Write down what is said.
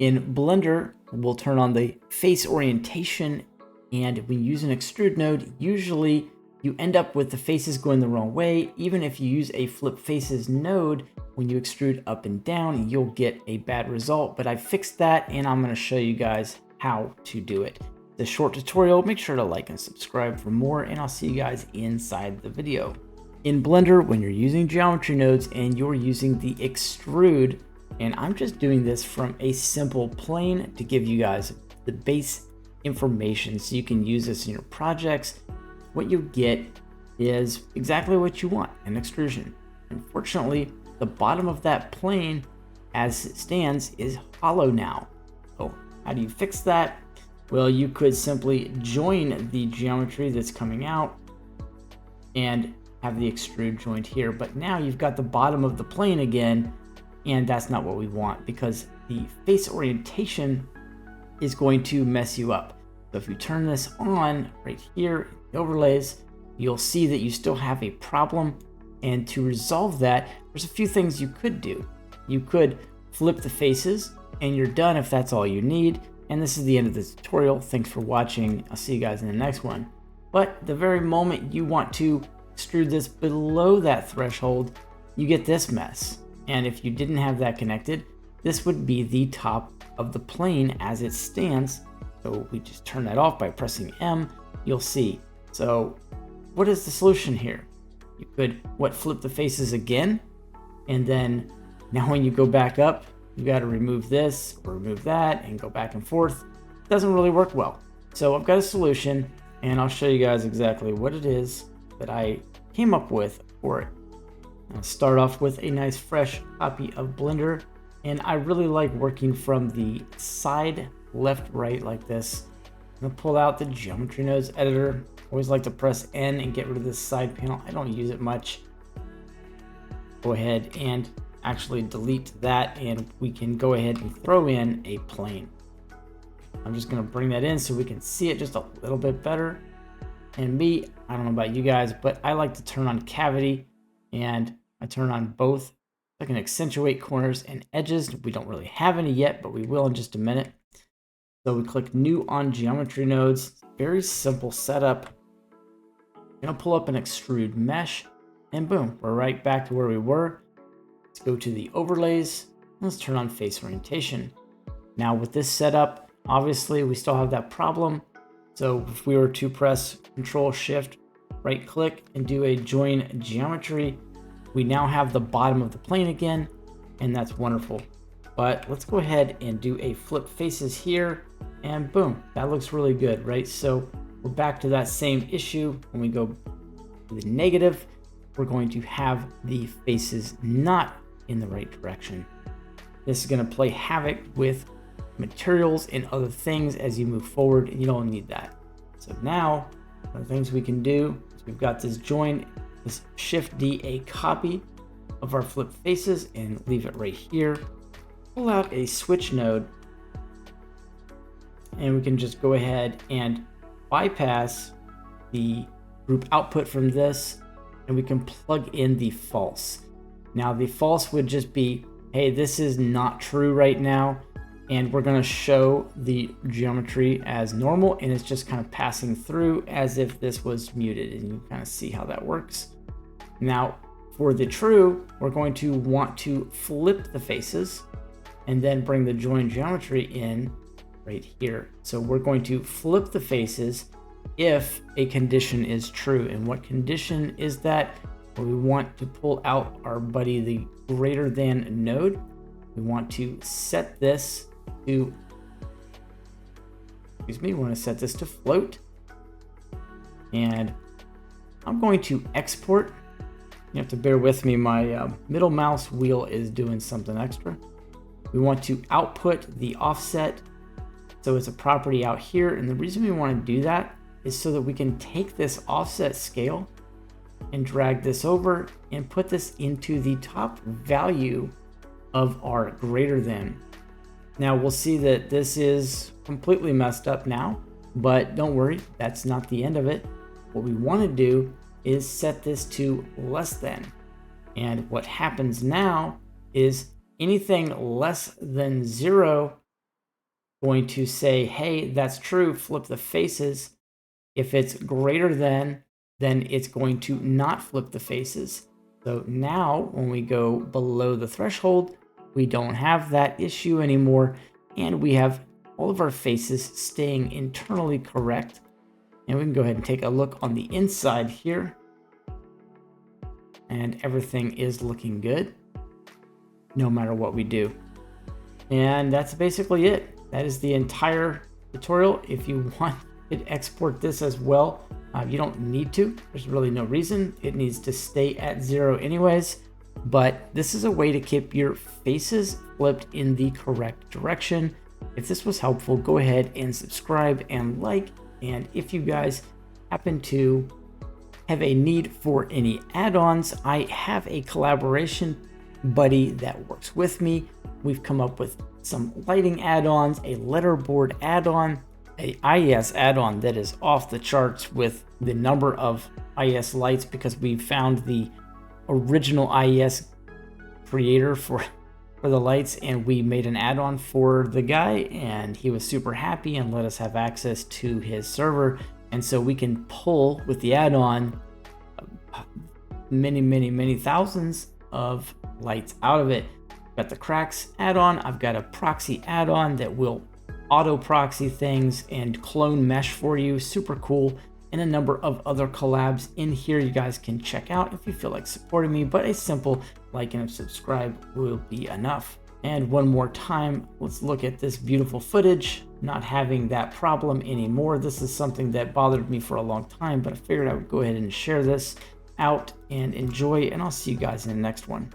In Blender, we'll turn on the face orientation, and when you use an extrude node, usually you end up with the faces going the wrong way. Even if you use a flip faces node, when you extrude up and down, you'll get a bad result, but I fixed that and I'm gonna show you guys how to do it. It's a short tutorial. Make sure to like and subscribe for more, and I'll see you guys inside the video. In Blender, when you're using geometry nodes and you're using the extrude, and I'm just doing this from a simple plane to give you guys the base information so you can use this in your projects. What you get is exactly what you want, an extrusion. Unfortunately, the bottom of that plane as it stands is hollow now. So how do you fix that? Well, you could simply join the geometry that's coming out and have the extrude joined here, but now you've got the bottom of the plane again, and that's not what we want because the face orientation is going to mess you up. So if you turn this on right here, the overlays, you'll see that you still have a problem. And to resolve that, there's a few things you could do. You could flip the faces and you're done if that's all you need. And this is the end of the tutorial. Thanks for watching. I'll see you guys in the next one. But the very moment you want to extrude this below that threshold, you get this mess. And if you didn't have that connected, this would be the top of the plane as it stands. So we just turn that off by pressing M, you'll see. So what is the solution here? You could flip the faces again, and then now when you go back up, you got to remove this or remove that and go back and forth. It doesn't really work well. So I've got a solution, and I'll show you guys exactly what it is that I came up with for it. I'll start off with a nice fresh copy of Blender, and I really like working from the side left right like this. I'm gonna pull out the geometry nodes editor. Always like to press N and get rid of this side panel. I don't use it much. Go ahead and actually delete that, and we can go ahead and throw in a plane. I'm just gonna bring that in so we can see it just a little bit better. And me, I don't know about you guys, but I like to turn on cavity, and I turn on both. I can accentuate corners and edges. We don't really have any yet, but we will in just a minute. So we click new on geometry nodes. Very simple setup. I'm gonna pull up an extrude mesh, and boom, we're right back to where we were. Let's go to the overlays. Let's turn on face orientation. Now with this setup, obviously we still have that problem. So if we were to press Control Shift, right click and do a join geometry, we now have the bottom of the plane again, and that's wonderful. But let's go ahead and do a flip faces here, and boom, that looks really good, right? So we're back to that same issue. When we go to the negative, we're going to have the faces not in the right direction. This is going to play havoc with materials and other things as you move forward, and you don't need that. So now, one of the things we can do is we've got this join, this Shift D, a copy of our flip faces, and leave it right here. Pull out a switch node, and we can just go ahead and bypass the group output from this, and we can plug in the false. Now the false would just be, hey, this is not true right now, and we're going to show the geometry as normal, and it's just kind of passing through as if this was muted, and you kind of see how that works. Now for the true, we're going to want to flip the faces and then bring the join geometry in right here. So we're going to flip the faces if a condition is true. And what condition is that? Well, we want to pull out our buddy, the greater than node. We want to set this to, we want to set this to float. And I'm going to export. You have to bear with me, my middle mouse wheel is doing something extra. We want to output the offset. So it's a property out here. And the reason we want to do that is so that we can take this offset scale and drag this over and put this into the top value of our greater than. Now we'll see that this is completely messed up now, but don't worry, that's not the end of it. What we want to do is set this to less than. And what happens now is anything less than 0 going to say, hey, that's true, flip the faces. If it's greater than, then it's going to not flip the faces. So now when we go below the threshold, we don't have that issue anymore. And we have all of our faces staying internally correct. And we can go ahead and take a look on the inside here. And everything is looking good, no matter what we do. And that's basically it. That is the entire tutorial. If you want to export this as well, you don't need to. There's really no reason. It needs to stay at 0 anyways. But this is a way to keep your faces flipped in the correct direction. If this was helpful, go ahead and subscribe and like. And if you guys happen to have a need for any add-ons, I have a collaboration buddy that works with me. We've come up with some lighting add-ons, a letterboard add-on, a IES add-on that is off the charts with the number of IES lights, because we found the original IES creator for the lights, and we made an add-on for the guy, and he was super happy and let us have access to his server. And so we can pull with the add-on many thousands of lights out of it. Got the cracks add-on. I've got a proxy add-on that will auto proxy things and clone mesh for you. Super cool. And a number of other collabs in here you guys can check out if you feel like supporting me, but a simple like and subscribe will be enough. And one more time, let's look at this beautiful footage, not having that problem anymore. This is something that bothered me for a long time, but I figured I would go ahead and share this out and enjoy, and I'll see you guys in the next one.